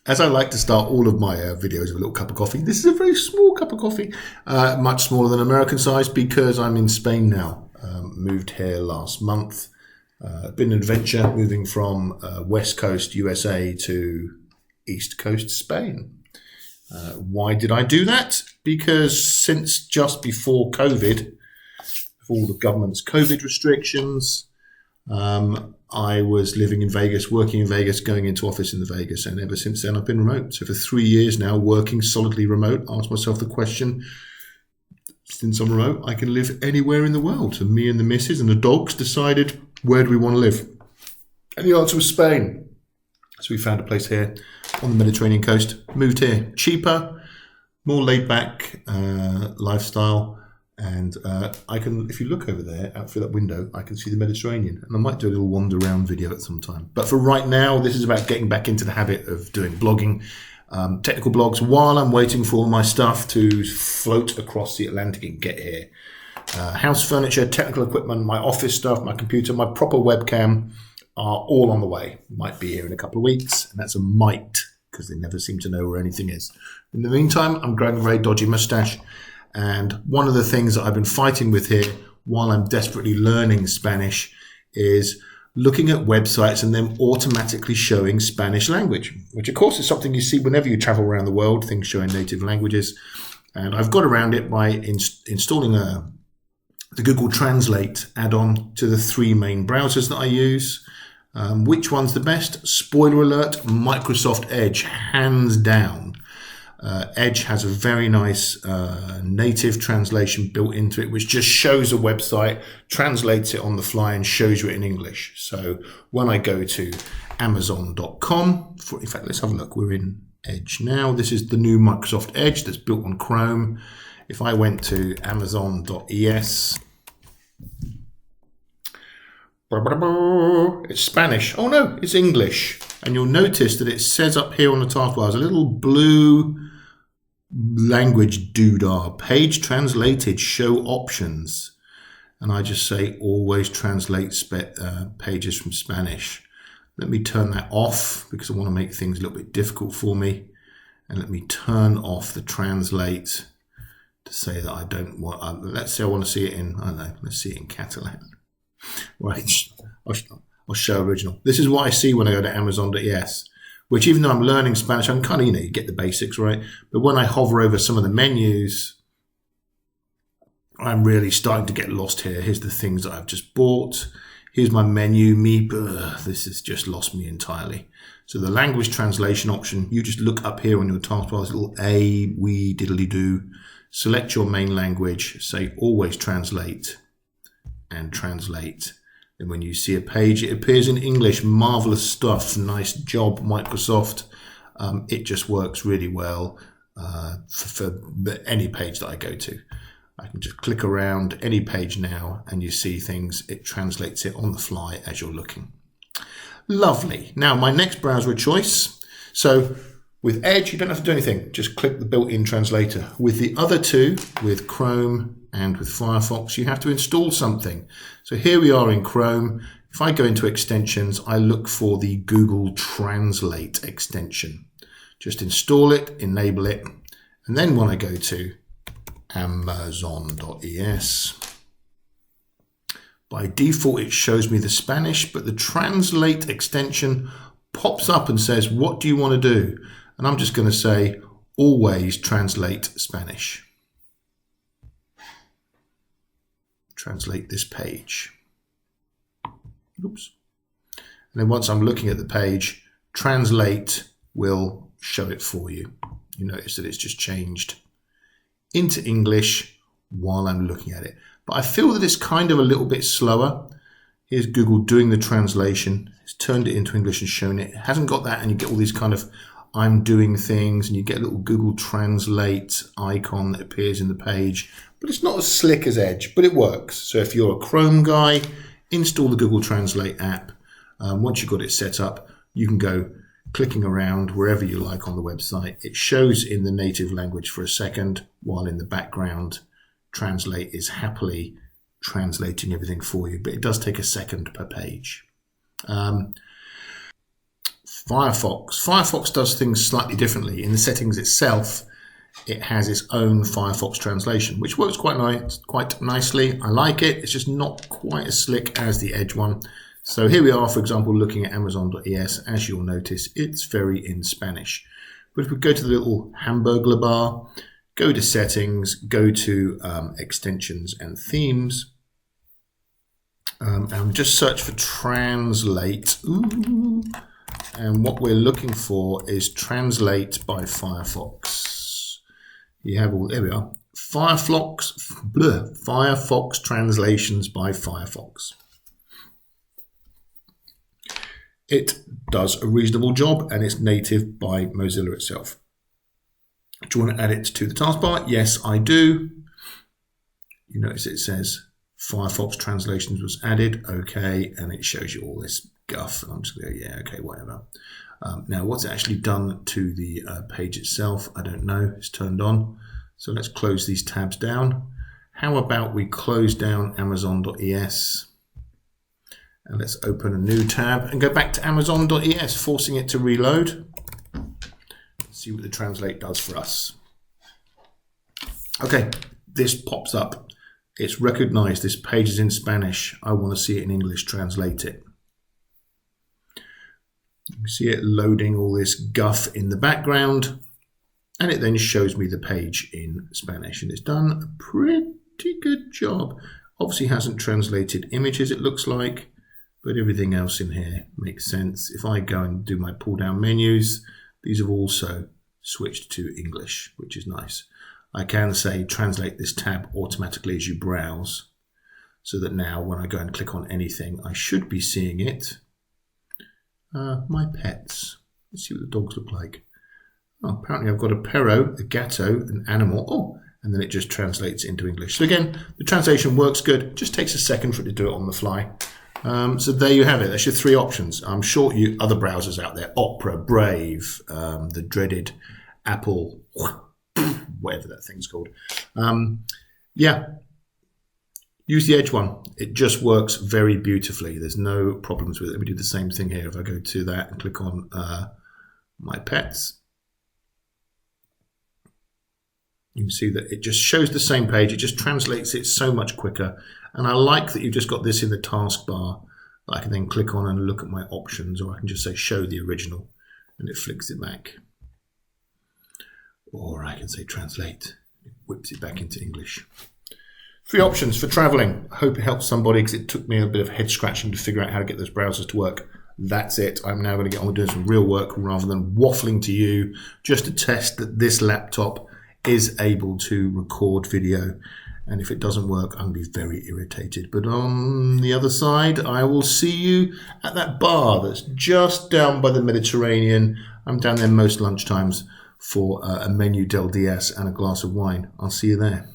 As I like to start all of my videos with a little cup of coffee, this is a very small cup of coffee, much smaller than American size because I'm in Spain now. Moved here last month. Been an adventure moving from West Coast USA to East Coast Spain. Why did I do that? Because since just before COVID, with all the government's COVID restrictions, I was living in Vegas, working in Vegas, going into office in the Vegas, and ever since then I've been remote. So for 3 years now, working solidly remote, asked myself the question, since I'm remote, I can live anywhere in the world. So me and the missus and the dogs decided, where do we want to live? And the answer was Spain. So we found a place here on the Mediterranean coast, moved here. Cheaper, more laid back lifestyle. And I can, if you look over there, out through that window, I can see the Mediterranean. And I might do a little wander around video at some time. But for right now, this is about getting back into the habit of doing blogging, technical blogs, while I'm waiting for all my stuff to float across the Atlantic and get here. House furniture, technical equipment, my office stuff, my computer, my proper webcam are all on the way. Might be here in a couple of weeks. And that's a might, because they never seem to know where anything is. In the meantime, I'm growing a very dodgy mustache. And one of the things that I've been fighting with here while I'm desperately learning Spanish is looking at websites and them automatically showing Spanish language, which of course is something you see whenever you travel around the world, things showing native languages. And I've got around it by installing the Google Translate add-on to the 3 main browsers that I use. Which one's the best? Spoiler alert, Microsoft Edge, hands down. Edge has a very nice native translation built into it, which just shows a website, translates it on the fly and shows you it in English. So when I go to Amazon.com, in fact, let's have a look. We're in Edge now. This is the new Microsoft Edge that's built on Chrome. If I went to Amazon.es, it's Spanish. Oh no, it's English. And you'll notice that it says up here on the taskbar, there's a little blue language doodah, page translated, show options. And I just say always translate pages from Spanish. Let me turn that off because I want to make things a little bit difficult for me. And let me turn off the translate to say that I don't want, let's say I want to see it in, I don't know, let's see it in Catalan. Right, I'll show original. This is what I see when I go to Amazon.es, which even though I'm learning Spanish, I'm kind of, you get the basics, right? But when I hover over some of the menus, I'm really starting to get lost here. Here's the things that I've just bought. Here's my menu. This has just lost me entirely. So the language translation option, you just look up here on your taskbar, this little A, we, diddly do. Select your main language, say always translate, and translate. And when you see a page, it appears in English. Marvelous stuff. Nice job, Microsoft. It just works really well for any page that I go to. I can just click around any page now and you see things. It translates it on the fly as you're looking. Lovely. Now, my next browser of choice. So with Edge, you don't have to do anything. Just click the built-in translator. With the other two, with Chrome and with Firefox, you have to install something. So here we are in Chrome. If I go into extensions, I look for the Google Translate extension. Just install it, enable it. And then when I go to Amazon.es, by default, it shows me the Spanish, but the Translate extension pops up and says, what do you want to do? And I'm just going to say, always translate Spanish. Translate this page. Oops. And then once I'm looking at the page, translate will show it for you. You notice that it's just changed into English while I'm looking at it. But I feel that it's kind of a little bit slower. Here's Google doing the translation. It's turned it into English and shown it. It hasn't got that, and you get all these kind of I'm doing things, and you get a little Google Translate icon that appears in the page. But it's not as slick as Edge, but it works. So if you're a Chrome guy, install the Google Translate app. Once you've got it set up, you can go clicking around wherever you like on the website. It shows in the native language for a second, while in the background, Translate is happily translating everything for you. But it does take a second per page. Firefox does things slightly differently. In the settings itself, it has its own Firefox translation, which works quite nicely. I like it. It's just not quite as slick as the Edge one. So here we are, for example, looking at Amazon.es. As you'll notice, it's very in Spanish. But if we go to the little hamburger bar, go to settings, go to extensions and themes, and just search for translate. Ooh. And what we're looking for is translate by Firefox. You have all, there we are. Firefox translations by Firefox. It does a reasonable job and it's native by Mozilla itself. Do you want to add it to the taskbar? Yes, I do. You notice it says Firefox translations was added. Okay, and it shows you all this guff. And I'm just going to go, yeah, okay, whatever. Now, what's it actually done to the page itself? I don't know. It's turned on. So let's close these tabs down. How about we close down Amazon.es? And let's open a new tab and go back to Amazon.es, forcing it to reload. Let's see what the translate does for us. Okay, this pops up. It's recognized this page is in Spanish. I want to see it in English, translate it. You see it loading all this guff in the background, and it then shows me the page in Spanish, and it's done a pretty good job. Obviously hasn't translated images, it looks like, but everything else in here makes sense. If I go and do my pull down menus, these have also switched to English, which is nice. I can say translate this tab automatically as you browse, so that now when I go and click on anything, I should be seeing it. My pets. Let's see what the dogs look like. Oh, apparently I've got a perro, a gatto, an animal. Oh, and then it just translates into English. So again, the translation works good. It just takes a second for it to do it on the fly. So there you have it. That's your three options. I'm sure you other browsers out there, Opera, Brave, the dreaded Apple, whatever that thing's called. Yeah, use the Edge one. It just works very beautifully. There's no problems with it. Let me do the same thing here. If I go to that and click on my pets, you can see that it just shows the same page. It just translates it so much quicker. And I like that you've just got this in the taskbar that I can then click on and look at my options, or I can just say show the original and it flicks it back. Or I can say translate. It whips it back into English. Three options for traveling. I hope it helps somebody because it took me a bit of head scratching to figure out how to get those browsers to work. That's it. I'm now going to get on with doing some real work rather than waffling to you just to test that this laptop is able to record video. And if it doesn't work, I'm going to be very irritated. But on the other side, I will see you at that bar that's just down by the Mediterranean. I'm down there most lunchtimes for a menu del DS and a glass of wine. I'll see you there.